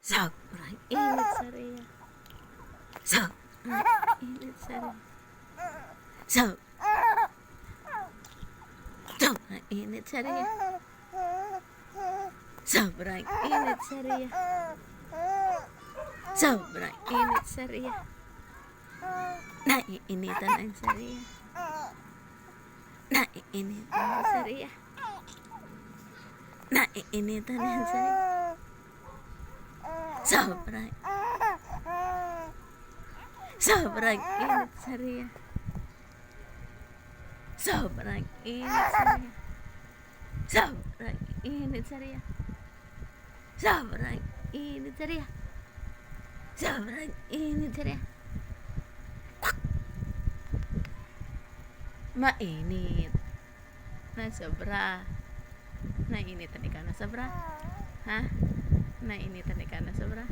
Sobrang init sa Rhea. Sobrang init sa Rhea. Sobrang init sa Rhea. Sobrang init sa Rhea. Sobrang init sa Rhea. Naiinitan ang sa Rhea. Naiinitan ang sa Rhea. Naiinitan ang sa Rhea. Sobrang init sa Rhea. Sobrang init sa Rhea. Sobrang init sa Rhea. Sobrang init sa Rhea. Sobrang init sa Rhea. Mainit na sobra. Nainitan ikaw na sobra? Ha? Nainitan ikaw na sobra?